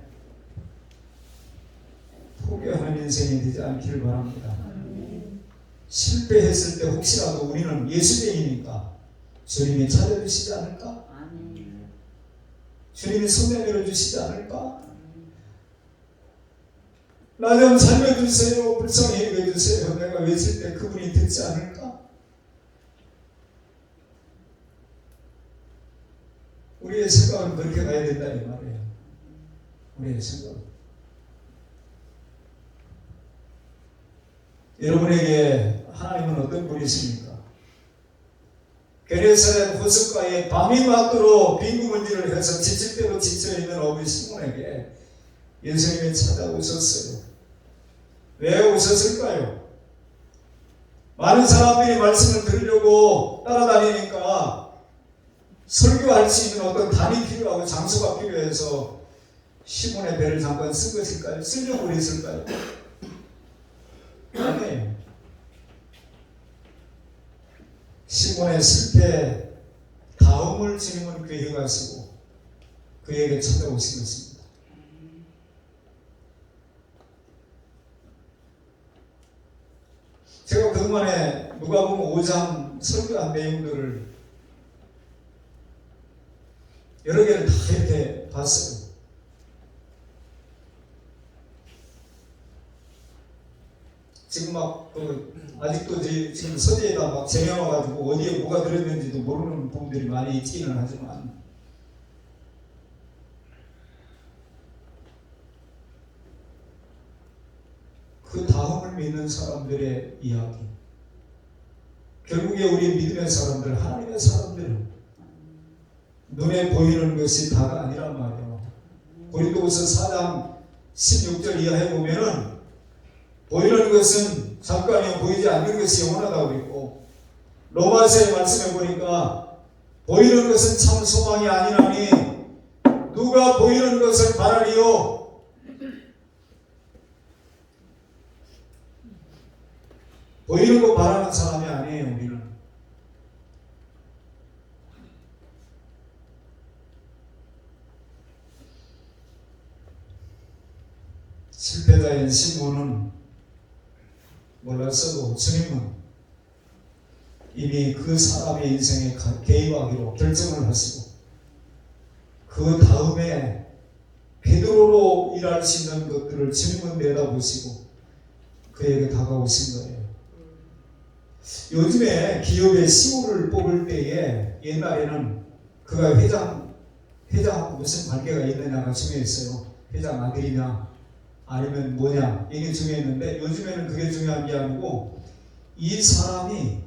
포기하는 인생이 되지 않기를 바랍니다. 실패했을 때 혹시라도 우리는 예수님이니까 주님이 찾아주시지 않을까? 주님이 손 내밀어 주시지 않을까? 나 좀 살려주세요, 불쌍히 여겨주세요, 내가 외칠 때 그분이 듣지 않을까? 우리의 생각은 그렇게 가야 된다 이 말이에요. 우리의 생각은. 여러분에게 하나님은 어떤 분이십니까? 게네사렛 호숫가에 밤이 맞도록 빈구문질을 해서 지칠대로 지쳐있는 어부 시몬에게 예수님이 찾아오셨어요. 왜 오셨을까요? 많은 사람들이 말씀을 들으려고 따라다니니까 설교할 수 있는 어떤 단이 필요하고 장소가 필요해서 시몬의 배를 잠깐 쓴 것일까요? 쓰려고 그랬을까요? 아니에요. 시몬의 실패 다음을 주님은 계획하시고 그에게 찾아오신 것입니다. 제가 그동안에 누가복음 5장 설교한 내용들을 여러 개를 다 이렇게 봤어요. 지금 아직도 지금 서재에다 막 쟁여놔가지고 어디에 뭐가 들었는지도 모르는 부분들이 많이 있기는 하지만, 그 다음을 믿는 사람들의 이야기, 결국에 우리 믿음의 사람들, 하나님의 사람들은 눈에 보이는 것이 다가 아니란 말이에요. 고린도후서 4장 16절 이하에 보면은 보이는 것은 잠깐이요 보이지 않는 것이 영원하다고 있고, 로마서의 말씀에 보니까 보이는 것은 참 소망이 아니라니 누가 보이는 것을 바라리요. 보이는 거 바라는 사람이 아니에요. 우리는 실패자인 시몬은 몰랐어도 주님은 이미 그 사람의 인생에 개입하기로 결정을 하시고, 그 다음에 베드로로 일할 수 있는 것들을 주님은 내다보시고 그에게 다가오신 거예요. 요즘에 기업의 CEO를 뽑을 때에 옛날에는 그가 회장하고 무슨 관계가 있느냐가 중요했어요. 회장 아들이냐 아니면 뭐냐, 이게 중요했는데 요즘에는 그게 중요한 게 아니고 이 사람이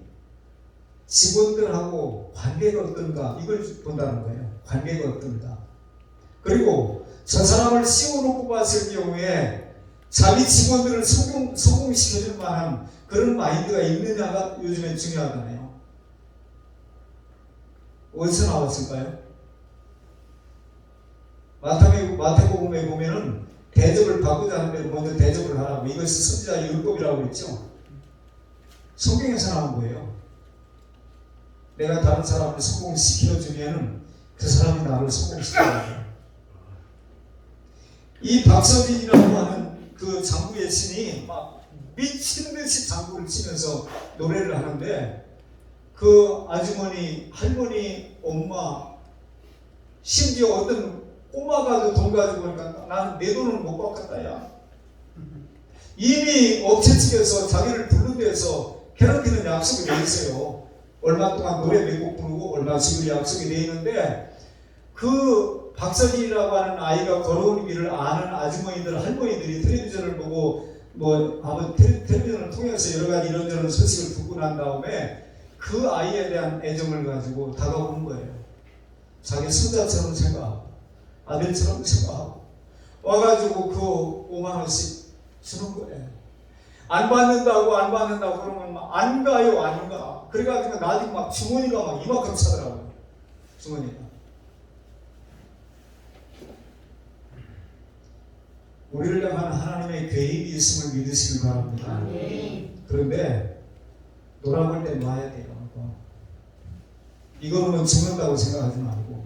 직원들하고 관계가 어떤가, 이걸 본다는 거예요. 관계가 어떤가. 그리고 저 사람을 CEO로 뽑았을 경우에 자기 직원들을 성공시켜줄 만한 그런 마인드가 있느냐가 요즘엔 중요하잖아요. 어디서 나왔을까요? 마태복음에 보면은 대접을 받고자 하는데 먼저 대접을 하라고, 이것이 선지자 율법이라고 했죠. 성경에서 나온 거예요. 내가 다른 사람을 성공시켜주면 그 사람이 나를 성공시켜야 돼요. 이 박서진이라고 하는 그 장구의 신이 막 미친듯이 장구를 치면서 노래를 하는데, 그 아주머니, 할머니, 엄마, 심지어 어떤 꼬마가 돈 가지고 오니까 나는 내 돈은 못 받겠다 야. 이미 업체 측에서 자기를 부른 데서 괴롭히는 약속이 돼 있어요. 얼마 동안 노래 몇 곡 부르고 얼마 지금 약속이 돼 있는데 그 박서진이라고 하는 아이가 걸어오는 길을 아는 아주머니들 할머니들이 텔레비전을 보고 뭐 아마 텔레비전을 통해서 여러 가지 이런저런 소식을 듣고 난 다음에 그 아이에 대한 애정을 가지고 다가오는 거예요. 자기 손자처럼 생각하고 아들처럼 생각하고 와가지고 그 5만 원씩 주는 거예요. 안 받는다고 그러면 막 안 가요, 안 가. 그래가지고 나중에 막 주머니가 막 이만큼 차더라고요. 주머니가. 우리를 향한 하나님의 계획이 있음을 믿으시길 바랍니다. 그런데 돌아볼 때 놔야 돼요. 이거는 죽는다고 생각하지 말고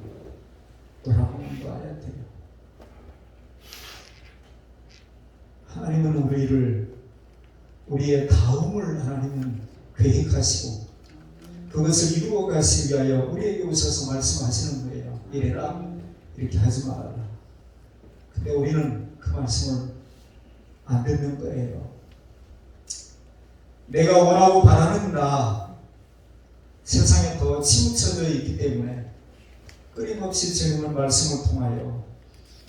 돌아보면 놔야 돼요. 하나님은 우리의 다음을 하나님은 계획하시고 그것을 이루어 가시기 위하여 우리에게 오셔서 말씀하시는 거예요. 이래라, 이렇게 하지 말아라. 근데 우리는 그 말씀을 안 듣는 거예요. 내가 원하고 바라는 나 세상에 더 치우쳐져 있기 때문에 끊임없이 주님의 말씀을 통하여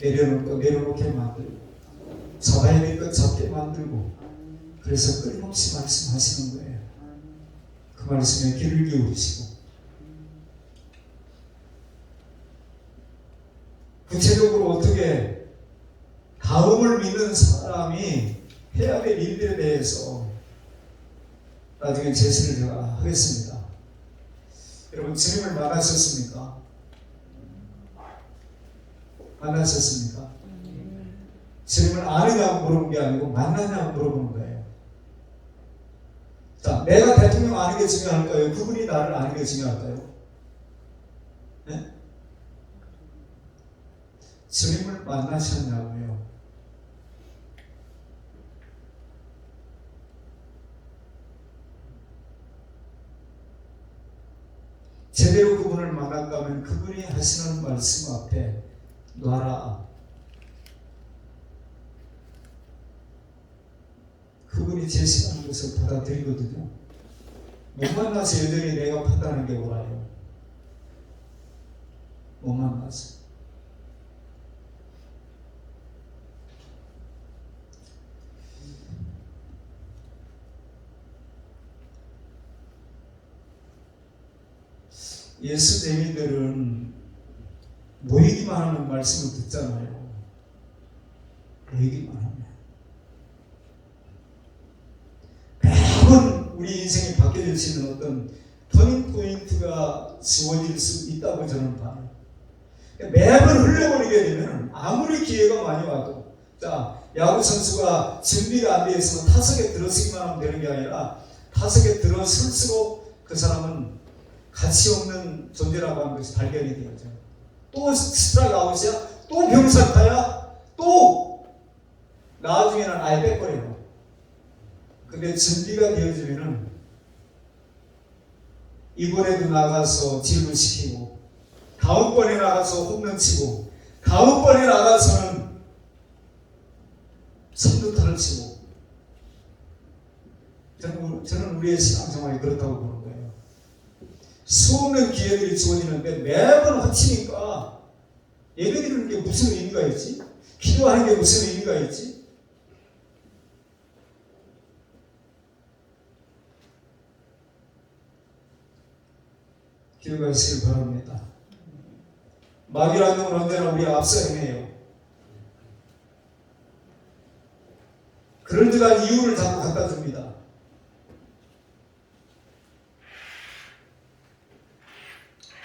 내려놓을 것 내려놓게 만들고 잡아야 될 것 잡게 만들고 그래서 끊임없이 말씀하시는 거예요. 그 말씀에 귀를 기울이시고 구체적으로 어떻게 다음을 믿는 사람이 해야 될 일들에 대해서 나중에 제시를 제가 하겠습니다. 여러분 주님을 만나셨습니까? 만나셨습니까? 주님을 아느냐고 물어본 게 아니고 만나냐고 물어보는 거예요. 자, 내가 대통령 아는 게 중요할까요? 그분이 나를 아는 게 중요할까요? 네? 주님을 만나셨냐고요. 제대로 그분을 만났다면 그분이 하시는 말씀 앞에 놔라. 그분이 제시하는 것을 받아들이거든요. 못 만나서 여전히 내가 판단하는 게 옳아요. 못 만나서. 예수쟁이들은 모이기만 하는 말씀을 듣잖아요. 모이기만 하면. 매번 우리 인생이 바뀌어질 수 있는 어떤 터닝 포인트가 지워질 수 있다고 저는 봐요. 매번 흘려버리게 되면 아무리 기회가 많이 와도 자, 야구 선수가 준비가 안 되어 있으면 타석에 들어서기만 하면 되는 게 아니라 타석에 들어설수록 그 사람은 가치 없는 존재라고 하는 것이 발견이 되어져. 또 스트라이크 아웃이야? 또 병살타야? 또 나중에는 아예 뺏버려요. 근데 준비가 되어지면은 이번에도 나가서 딜을 시키고 다음번에 나가서 홈런 치고 다음번에 나가서는 선두타를 치고 저는 우리의 신앙생활이 그렇다고 보는 거예요. 수없는 기회들이 주어지는데 매번 헛치니까 예배 드리는 게 무슨 의미가 있지? 기도하는 게 무슨 의미가 있지? 기도가 있으길 바랍니다. 마귀라는 건 언제나 우리 앞서 행해요. 그럴듯한 이유를 자꾸 갖다 줍니다.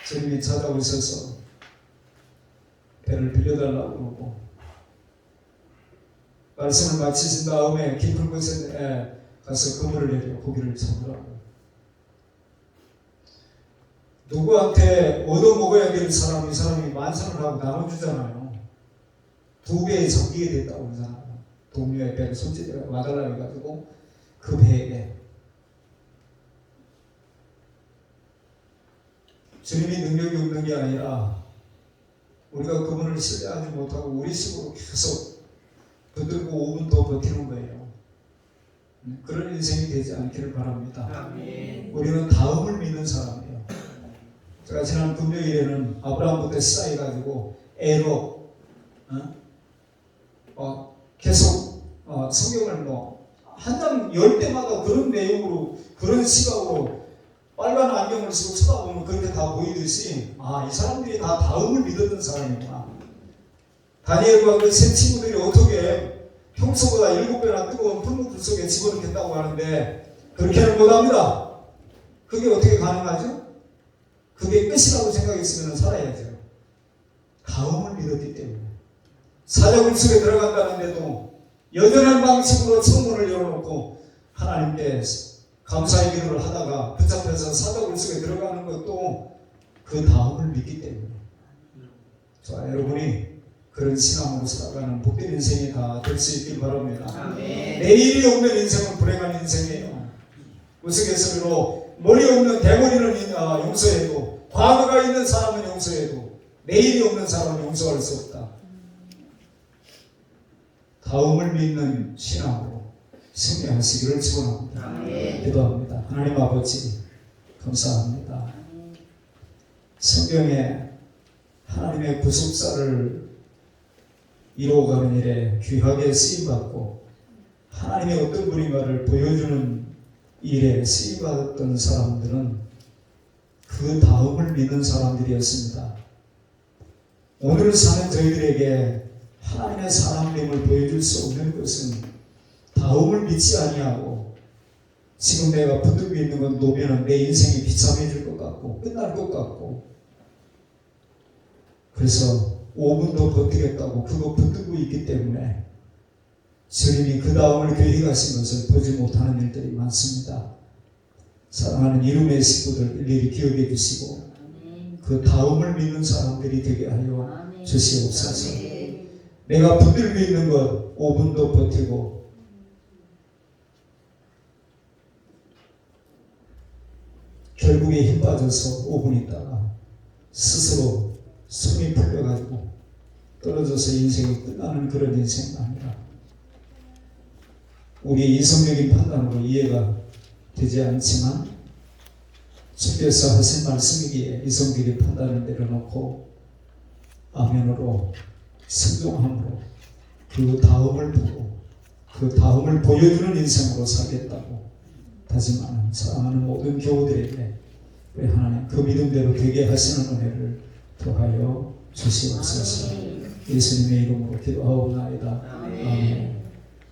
주님이 찾아오셔서 배를 빌려달라고 그러고 말씀을 마치신 다음에 깊은 곳에 가서 그물을 내려 고기를 잡으라고. 누구한테 얻어먹어야 될 사람이 이 사람이 만선을 하고 나눠주잖아요. 2배의 적기게 됐다고 그러잖아요. 동료의 배를 손짓해 와달라 해가지고 그 배에게 주님이 능력이 없는 게 아니라 우리가 그분을 신뢰하지 못하고 우리 식으로 계속 붙들고 5분 더 버티는 거예요. 그런 인생이 되지 않기를 바랍니다. 아멘. 우리는 다음을 믿는 사람이에요. 제가 지난 금요일에는 아브라함부터 시작해가지고 애로 계속 성경을 한 장 열 때마다 그런 내용으로 그런 시각으로 빨간 안경을 쓰고 쳐다보면 그렇게 다 보이듯이 이 사람들이 다 다음을 믿었던 사람이구나. 다니엘과 그 세 친구들이 어떻게 평소보다 7배나 뜨거운 풀무불 속에 집어넣겠다고 하는데 그렇게는 못합니다. 그게 어떻게 가능하죠? 그게 끝이라고 생각했으면 살아야죠. 다음을 믿었기 때문에. 사자굴 속에 들어간다는데도 여전한 방식으로 창문을 열어놓고 하나님께 감사의 기도를 하다가 붙잡혀서 사자굴 속에 들어가는 것도 그 다음을 믿기 때문에. 자, 여러분이 그런 신앙으로 살아가는 복된 인생이 다 될 수 있길 바랍니다. 아멘. 내일이 없는 인생은 불행한 인생이에요. 우스갯소리로 머리 없는 대머리는 용서해도 과거가 있는 사람은 용서해도 내일이 없는 사람은 용서할 수 없다. 다음을 믿는 신앙으로 승리하시기를 축원합니다. 아멘. 기도합니다. 하나님 아버지 감사합니다. 성경에 하나님의 구속사를 이루어가는 일에 귀하게 쓰임받고 하나님의 어떤 분인가를 보여주는 일에 쓰임받았던 사람들은 그 다음을 믿는 사람들이었습니다. 오늘 사는 저희들에게 하나님의 사람됨을 보여줄 수 없는 것은 다음을 믿지 아니하고 지금 내가 붙들고 있는 건 놓으면 내 인생이 비참해질 것 같고 끝날 것 같고 그래서 5분 더 버티겠다고 그거 붙들고 있기 때문에 주님이 그 다음을 계획하신 것을 보지 못하는 일들이 많습니다. 사랑하는 이름의 식구들 일일이 기억해 주시고 그 다음을 믿는 사람들이 되게 하여 주시옵소서. 내가 붙들고 있는 것 5분 더 버티고 결국에 힘 빠져서 5분 있다가 스스로 숨이 풀려가지고 떨어져서 인생이 끝나는 그런 인생이 아니라 우리의 이성적인 판단으로 이해가 되지 않지만 주께서 하신 말씀이기에 이성적인 판단을 내려놓고 아멘으로 순종함으로 그 다음을 보고 그 다음을 보여주는 인생으로 살겠다고 다짐하는 사랑하는 모든 교우들에게 우리 하나님 그 믿음대로 되게 하시는 은혜를 더하여 주시옵소서. 예수님의 이름으로 기도하옵나이다. 아멘.